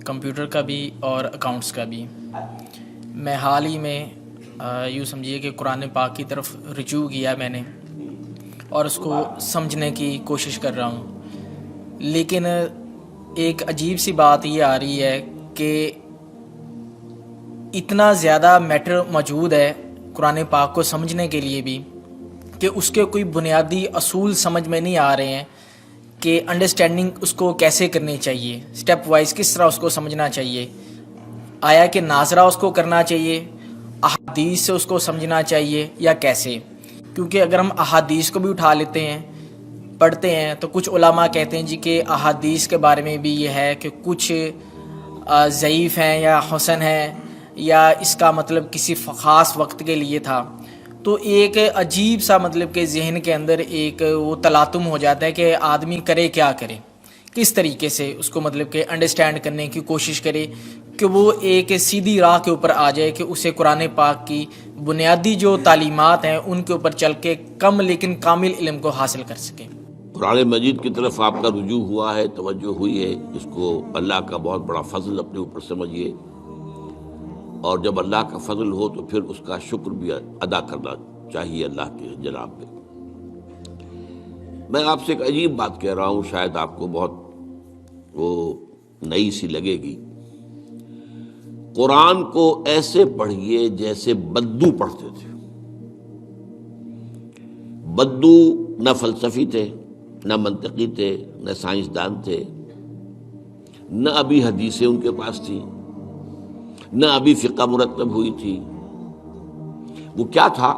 Computer کا بھی اور اکاؤنٹس کا بھی۔ میں حال ہی میں یوں سمجھیے کہ قرآن پاک کی طرف رجوع کیا میں نے اور اس کو سمجھنے کی کوشش کر رہا ہوں، لیکن ایک عجیب سی بات یہ آ رہی ہے کہ اتنا زیادہ میٹر موجود ہے قرآن پاک کو سمجھنے کے لیے بھی کہ اس کے کوئی بنیادی اصول سمجھ میں نہیں آ رہے ہیں کہ انڈرسٹینڈنگ اس کو کیسے کرنی چاہیے، سٹیپ وائز کس طرح اس کو سمجھنا چاہیے، آیا کہ ناظرہ اس کو کرنا چاہیے، احادیث سے اس کو سمجھنا چاہیے یا کیسے؟ کیونکہ اگر ہم احادیث کو بھی اٹھا لیتے ہیں پڑھتے ہیں تو کچھ علماء کہتے ہیں جی کہ احادیث کے بارے میں بھی یہ ہے کہ کچھ ضعیف ہیں یا حسن ہیں یا اس کا مطلب کسی خاص وقت کے لیے تھا، تو ایک عجیب سا مطلب کہ ذہن کے اندر ایک وہ تلاطم ہو جاتا ہے کہ آدمی کرے کیا کرے، کس طریقے سے اس کو مطلب کہ انڈرسٹینڈ کرنے کی کوشش کرے کہ وہ ایک سیدھی راہ کے اوپر آ جائے کہ اسے قرآن پاک کی بنیادی جو تعلیمات ہیں ان کے اوپر چل کے کم لیکن کامل علم کو حاصل کر سکے۔ قرآن مجید کی طرف آپ کا رجوع ہوا ہے، توجہ ہوئی ہے، اس کو اللہ کا بہت بڑا فضل اپنے اوپر سمجھیے، اور جب اللہ کا فضل ہو تو پھر اس کا شکر بھی ادا کرنا چاہیے اللہ کے جناب میں۔ میں آپ سے ایک عجیب بات کہہ رہا ہوں، شاید آپ کو بہت وہ نئی سی لگے گی۔ قرآن کو ایسے پڑھیے جیسے بدو پڑھتے تھے۔ بدو نہ فلسفی تھے، نہ منطقی تھے، نہ سائنسدان تھے، نہ ابھی حدیثیں ان کے پاس تھی، نہ ابھی فقہ مرتب ہوئی تھی۔ وہ کیا تھا؟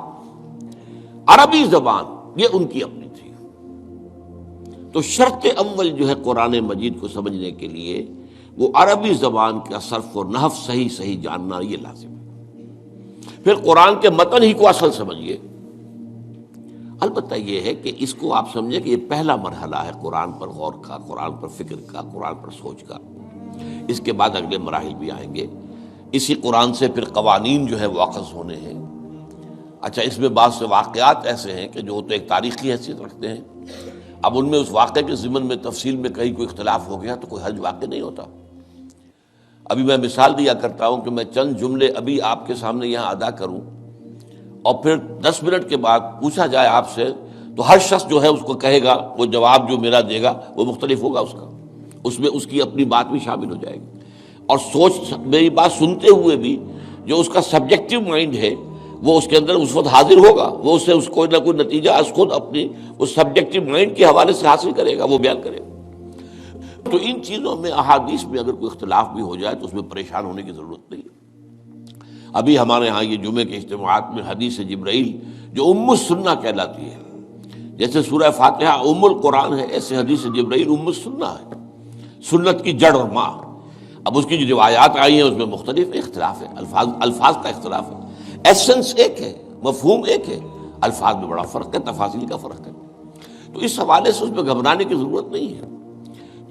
عربی زبان، یہ ان کی اپنی تھی۔ تو شرط اول جو ہے قرآن مجید کو سمجھنے کے لیے وہ عربی زبان کا صرف و نحو صحیح جاننا یہ لازم ہے۔ پھر قرآن کے متن ہی کو اصل سمجھیے۔ البتہ یہ ہے کہ اس کو آپ سمجھیں کہ یہ پہلا مرحلہ ہے قرآن پر غور کا، قرآن پر فکر کا، قرآن پر سوچ کا۔ اس کے بعد اگلے مراحل بھی آئیں گے۔ اسی قرآن سے پھر قوانین جو ہے واخذ ہونے ہیں۔ اچھا، اس میں بعض سے واقعات ایسے ہیں کہ جو تو ایک تاریخی حیثیت رکھتے ہیں، اب ان میں اس واقعے کے ضمن میں تفصیل میں کہیں کوئی اختلاف ہو گیا تو کوئی حرج واقع نہیں ہوتا۔ ابھی میں مثال دیا کرتا ہوں کہ میں چند جملے ابھی آپ کے سامنے یہاں ادا کروں اور پھر 10 منٹ کے بعد پوچھا جائے آپ سے تو ہر شخص جو ہے اس کو کہے گا، وہ جواب جو میرا دے گا وہ مختلف ہوگا، اس کا اس میں اس کی اپنی بات بھی شامل ہو جائے گی، اور سوچ میری بات سنتے ہوئے بھی جو اس کا سبجیکٹو مائنڈ ہے وہ اس کے اندر اس وقت حاضر ہوگا، وہ اس سے اس کوئی نہ کوئی نتیجہ از خود اپنی اس سبجیکٹو مائنڈ کے حوالے سے حاصل کرے گا، وہ بیان کرے گا۔ تو ان چیزوں میں احادیث میں اگر کوئی اختلاف بھی ہو جائے تو اس میں پریشان ہونے کی ضرورت نہیں ہے۔ ابھی ہمارے ہاں یہ جمعے کے اجتماعات میں حدیث جبرائیل جو ام السنہ کہلاتی ہے، جیسے سورہ فاتحہ ام القرآن ہے، ایسے حدیث جبرائیل ام السنہ ہے، سنت کی جڑ اور ماں۔ اب اس کی جو روایات آئی ہیں اس میں مختلف اختلاف ہے، الفاظ کا اختلاف ہے، ایسنس ایک ہے، مفہوم ایک ہے، الفاظ میں بڑا فرق ہے، تفاصیل کا فرق ہے۔ تو اس حوالے سے اس میں گھبرانے کی ضرورت نہیں ہے۔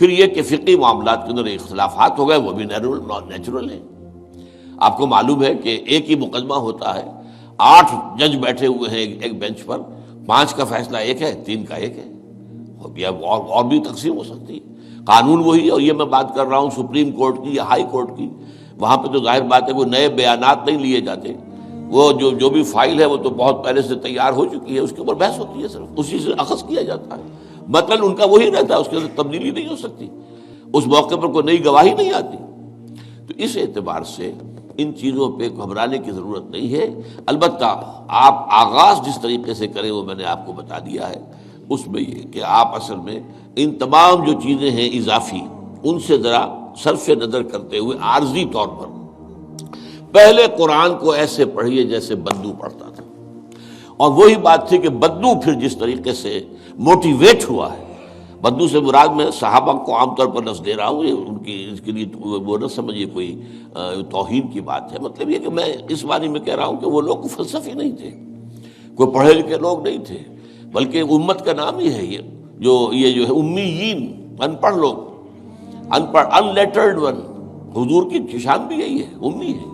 پھر یہ کہ فقہی معاملات کے اندر اختلافات ہو گئے، وہ بھی نیچرل ہیں۔ آپ کو معلوم ہے کہ ایک ہی مقدمہ ہوتا ہے، 8 جج بیٹھے ہوئے ہیں ایک بینچ پر، 5 کا فیصلہ ایک ہے، 3 کا ایک ہے، اور بھی تقسیم ہو سکتی ہے۔ قانون وہی ہے، اور یہ میں بات کر رہا ہوں سپریم کورٹ کی یا ہائی کورٹ کی، وہاں پہ تو ظاہر بات ہے وہ نئے بیانات نہیں لیے جاتے، وہ جو بھی فائل ہے وہ تو بہت پہلے سے تیار ہو چکی ہے، اس کے اوپر بحث ہوتی ہے، صرف اسی سے اخذ کیا جاتا ہے، مطلب ان کا وہی رہتا ہے، اس کے اندر تبدیلی نہیں ہو سکتی، اس موقع پر کوئی نئی گواہی نہیں آتی۔ تو اس اعتبار سے ان چیزوں پہ گھبرانے کی ضرورت نہیں ہے۔ البتہ آپ آغاز جس طریقے سے کریں وہ میں نے آپ کو بتا دیا ہے، اس میں یہ کہ آپ اصل میں ان تمام جو چیزیں ہیں اضافی، ان سے ذرا صرف نظر کرتے ہوئے عارضی طور پر پہلے قرآن کو ایسے پڑھیے جیسے بدو پڑھتا تھا۔ اور وہی بات تھی کہ بدو پھر جس طریقے سے موٹیویٹ ہوا ہے، بدو سے مراد میں صحابہ کو عام طور پر لفظ دے رہا ہوں، یہ ان کی اس کے لیے وہ نہ سمجھیے کوئی توہین کی بات ہے، مطلب یہ کہ میں اس معنی میں کہہ رہا ہوں کہ وہ لوگ فلسفی نہیں تھے، کوئی پڑھے لکھے لوگ نہیں تھے، بلکہ امت کا نام ہی ہے یہ جو ہے امیین، ان پڑھ لوگ، ان پڑھ، ان لیٹرڈ ون، حضور کی شان بھی یہی ہے، امی ہے۔